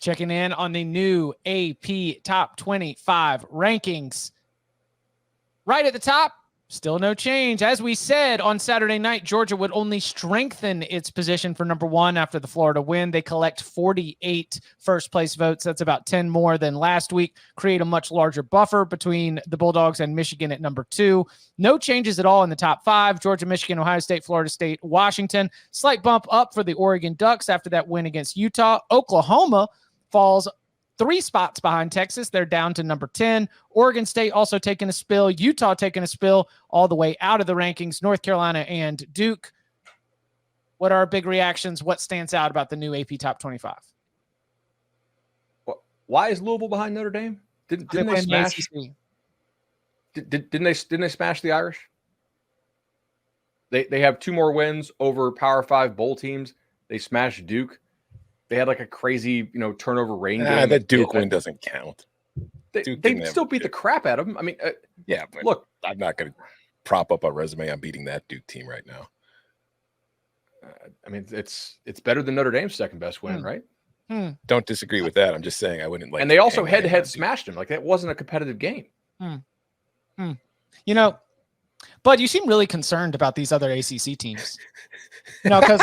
Checking in on the new AP Top 25 rankings. Right at the top, still no change. As we said on Saturday night, Georgia would only strengthen its position for number one after the Florida win. They collect 48 first-place votes. That's about 10 more than last week. Create a much larger buffer between the Bulldogs and Michigan at number two. No changes at all in the top five. Georgia, Michigan, Ohio State, Florida State, Washington. Slight bump up for the Oregon Ducks after that win against Utah. Oklahoma falls 3 spots behind Texas. They're down to number 10. Oregon State also taking a spill. Utah taking a spill all the way out of the rankings. North Carolina and Duke. What are our big reactions? What stands out about the new AP Top 25? Why is Louisville behind Notre Dame? Didn't they smash? Didn't they smash the Irish? They have 2 more wins over Power 5 bowl teams. They smashed Duke. They had like a crazy, turnover rain game. That Duke win doesn't count. They still beat the crap out of them. I mean, yeah. Look, I'm not going to prop up a resume on beating that Duke team right now. I mean, it's better than Notre Dame's second best win, right? Don't disagree with that. I'm just saying I wouldn't like. And they also head-to-head smashed them. Like that wasn't a competitive game. Bud, you seem really concerned about these other ACC teams. Because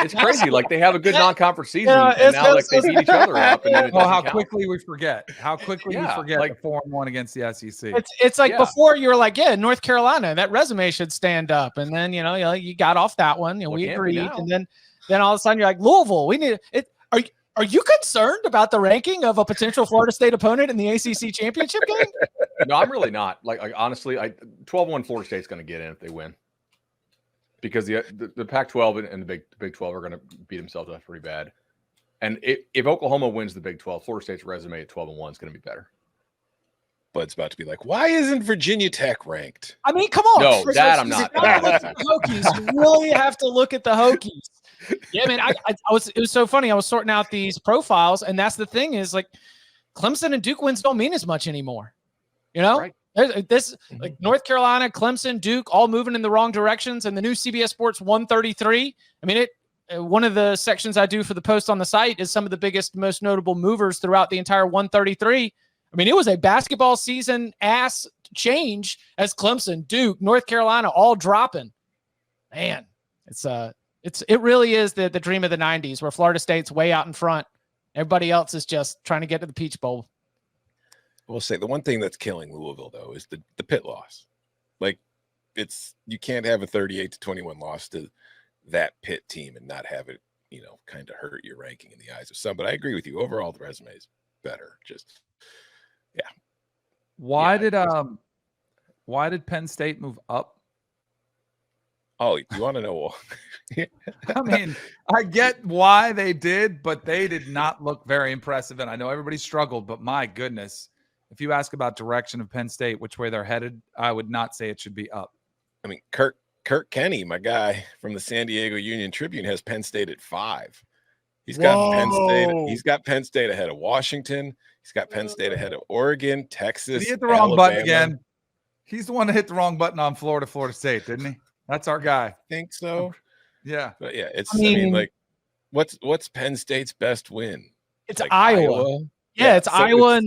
it's crazy. Like they have a good non-conference season, and now like they beat each other up. And how quickly we forget! How quickly we forget like 4-1 against the SEC. It's like before you were like, North Carolina, that resume should stand up, and then you got off that one. We agreed, and then all of a sudden you're like, Louisville, we need it. Are you concerned about the ranking of a potential Florida State opponent in the ACC championship game? No, I'm really not. Like honestly, 12-1 Florida State's going to get in if they win, because the Pac-12 and the Big 12 are going to beat themselves up pretty bad. And if Oklahoma wins the Big 12, Florida State's resume at 12-1 is going to be better. Bud's about to be like, why isn't Virginia Tech ranked? I mean, come on. No, I'm not. Hokies. You really have to look at the Hokies. Yeah, man. It was so funny. I was sorting out these profiles, and that's the thing is like Clemson and Duke wins don't mean as much anymore. Right. This like North Carolina, Clemson, Duke, all moving in the wrong directions. And the new CBS Sports 133. I mean, one of the sections I do for the post on the site is some of the biggest, most notable movers throughout the entire 133. I mean, it was a basketball season ass change as Clemson, Duke, North Carolina all dropping. Man, it really is the dream of the 90s where Florida State's way out in front. Everybody else is just trying to get to the Peach Bowl. I will say the one thing that's killing Louisville though is the pit loss. Like you can't have a 38-21 loss to that Pitt team and not have it, kind of hurt your ranking in the eyes of some. But I agree with you. Overall, the resume is better. Just Why did Penn State move up? Oh, you want to know? I mean, I get why they did, but they did not look very impressive. And I know everybody struggled, but my goodness, if you ask about direction of Penn State, which way they're headed, I would not say it should be up. I mean, Kirk Kenny, my guy from the San Diego Union Tribune, has Penn State at 5. He's got Penn State. He's got Penn State ahead of Washington. He's got Penn State ahead of Oregon, Texas. He hit the wrong button again. He's the one that hit the wrong button on Florida State, didn't he? That's our guy. I think so. Yeah. But yeah, I mean, like, what's Penn State's best win? It's like Iowa. Yeah, it's Iowa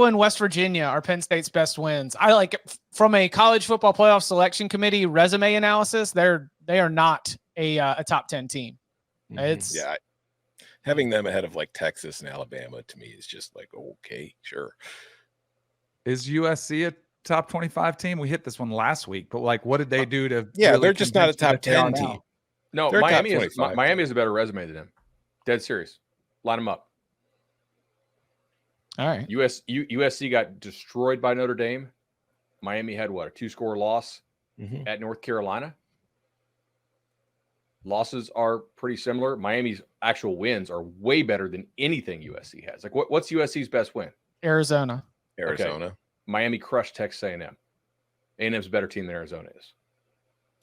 and West Virginia are Penn State's best wins. I like from a college football playoff selection committee resume analysis, they are not a top 10 team. It's having them ahead of like Texas and Alabama to me is just like, okay, sure. Is USC a top 25 team? We hit this one last week, but like, what did they do to? Yeah, they're just not a top 10 team. No, Miami is a better resume than them. Dead serious. Line them up. All right. USC got destroyed by Notre Dame. Miami had what, a 2-score loss at North Carolina. Losses are pretty similar. Miami's actual wins are way better than anything USC has. Like, what's USC's best win? Arizona. Okay. Miami crushed Texas A&M. A&M's a better team than Arizona is.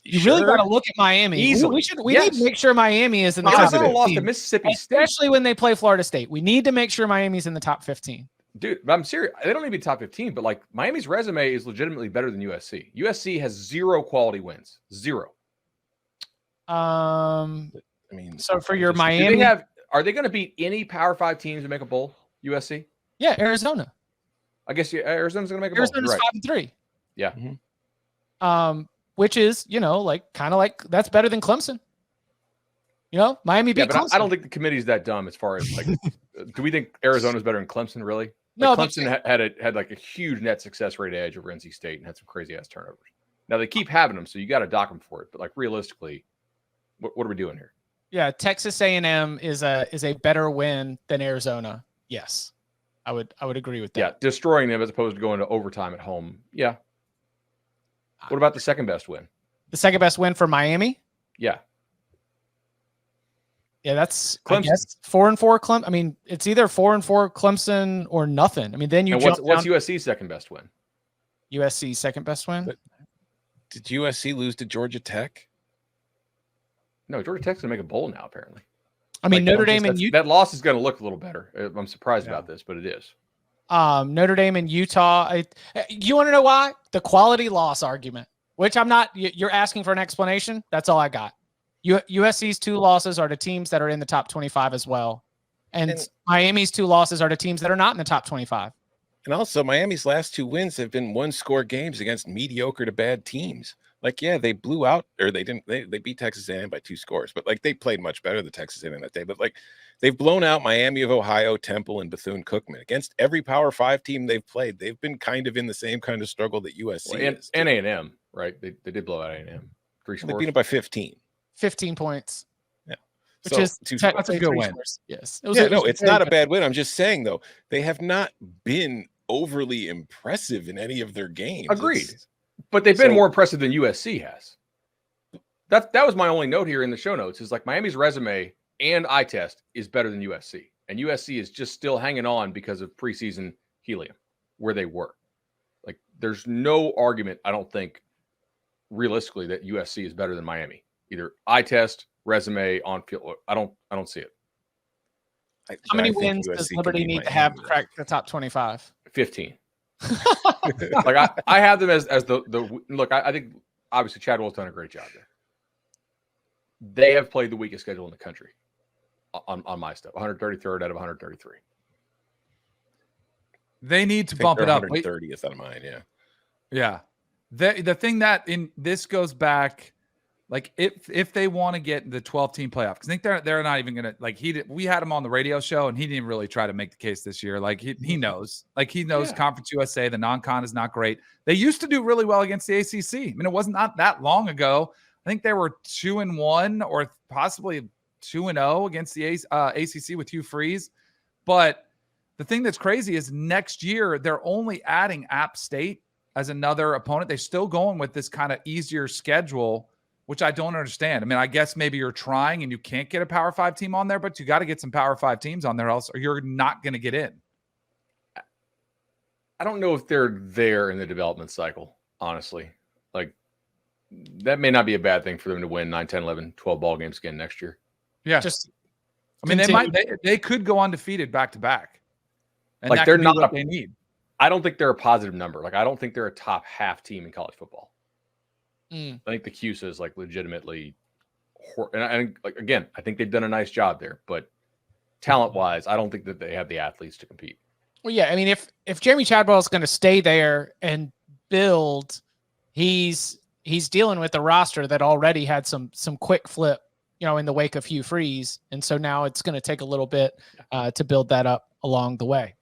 You really got to look at Miami. Easily. We need to make sure Miami is in the top 15. Arizona lost to Mississippi State. Especially when they play Florida State. We need to make sure Miami's in the top 15. Dude, I'm serious. They don't need to be top 15, but like Miami's resume is legitimately better than USC. USC has 0 quality wins. 0. I mean, so for your do Miami, they have Are they going to beat any Power 5 teams to make a bowl? USC? Yeah, Arizona. I guess Arizona's going to make a bowl. Arizona's You're right. 5-3. Yeah. Which is, like kind of like that's better than Clemson. Miami beat but Clemson. I don't think the committee's that dumb as far as like, do we think Arizona's better than Clemson? Really? No, Clemson had like a huge net success rate edge over NC State and had some crazy ass turnovers. Now they keep having them, so you got to dock them for it. But like realistically, what are we doing here? Yeah, Texas A&M is a better win than Arizona. Yes, I would agree with that. Yeah, destroying them as opposed to going to overtime at home. Yeah. What about the second best win? The second best win for Miami? Yeah. Yeah, that's Clemson. I guess 4-4 Clemson. I mean, it's either 4-4 Clemson or nothing. I mean, then you what's USC's second best win? USC's second best win? But did USC lose to Georgia Tech? No, Georgia Tech's going to make a bowl now, apparently. I mean, Notre Dame and Utah. That loss is going to look a little better. I'm surprised about this, but it is. Notre Dame and Utah. You want to know why? The quality loss argument, which I'm not. You're asking for an explanation. That's all I got. USC's 2 losses are to teams that are in the top 25 as well. And Miami's 2 losses are to teams that are not in the top 25. And also, Miami's last 2 wins have been 1-score games against mediocre to bad teams. Like, yeah, they blew out, or they didn't. They beat Texas A&M by 2 scores, but like they played much better than Texas A&M that day. But like they've blown out Miami of Ohio, Temple, and Bethune-Cookman against every Power 5 team they've played. They've been kind of in the same kind of struggle that USC is. And A&M, right? They did blow out A&M. 3 scores. They beat them by 15. 15 points. Yeah. Which is that's a good win. Scores. Yes. It's not a bad win. I'm just saying, though, they have not been overly impressive in any of their games. Agreed. But they've been more impressive than USC has. That was my only note here in the show notes is like Miami's resume and eye test is better than USC. And USC is just still hanging on because of preseason helium where they were. Like there's no argument, I don't think, realistically, that USC is better than Miami. Either eye test, resume, on field. I don't see it. How many wins does Liberty need to have to crack the top 25? 15. Like I have them as the look. I think obviously Chadwell's done a great job there. They have played the weakest schedule in the country on my stuff. 133rd out of 133. They need to bump it up. 130th out of mine. Yeah. Yeah. The thing that in this goes back, like if they want to get the 12-team playoff, because I think they're not even gonna like we had him on the radio show and he didn't really try to make the case this year. Like he knows Conference USA, the non-con is not great. They used to do really well against the ACC. I mean, it wasn't not that long ago. I think they were 2-1 or possibly 2-0 against the ACC with Hugh Freeze. But the thing that's crazy is next year they're only adding App State as another opponent. They're still going with this kind of easier schedule, which I don't understand. I mean, I guess maybe you're trying and you can't get a Power 5 team on there, but you got to get some Power 5 teams on there else or you're not going to get in. I don't know if they're there in the development cycle, honestly. Like, that may not be a bad thing for them to win 9, 10, 11, 12 ball games again next year. Yeah. I mean, they could go undefeated back to back. And like they're not what they need. I don't think they're a positive number. Like, I don't think they're a top half team in college football. I think the CUSA is like legitimately, and like again, I think they've done a nice job there, but talent-wise, I don't think that they have the athletes to compete. Well, yeah, I mean, if Jeremy Chadwell is going to stay there and build, he's dealing with the roster that already had some quick flip, in the wake of Hugh Freeze, and so now it's going to take a little bit to build that up along the way.